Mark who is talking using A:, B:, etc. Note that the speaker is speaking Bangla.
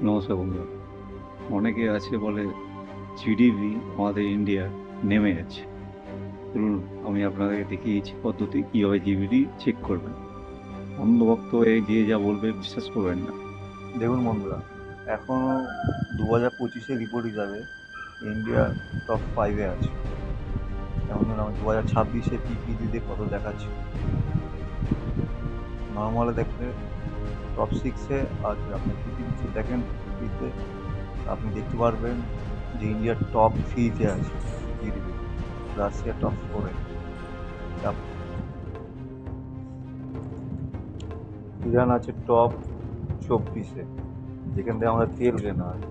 A: নমস্কার বন্ধুরা। অনেকে আছে বলে জিডিপি আমাদের ইন্ডিয়া নেমে যাচ্ছে। চলুন আমি আপনাদেরকে দেখিয়েছি পদ্ধতি কীভাবে জিডিপি চেক করবেন। অন্ধভক্ত হয়ে যে যা বলবে বিশ্বাস করবেন না।
B: দেখুন বন্ধুরা, এখনও 2025-এর রিপোর্ট হিসাবে ইন্ডিয়া টপ 5-এ আছে। যেমন ধরুন আমি 2026-এ পিপিডিতে কত দেখাচ্ছি, নর্মালে দেখলে টপ 6-এ আছে। আপনি পিপিডিতে দেখেন, পিপিতে আপনি দেখতে পারবেন যে ইন্ডিয়া টপ 3-তে আছে জিডিপি, রাশিয়া টপ 4-এ, ইরান আছে টপ 24-এ, যেখান থেকে আমাদের তেল কেনা হয়।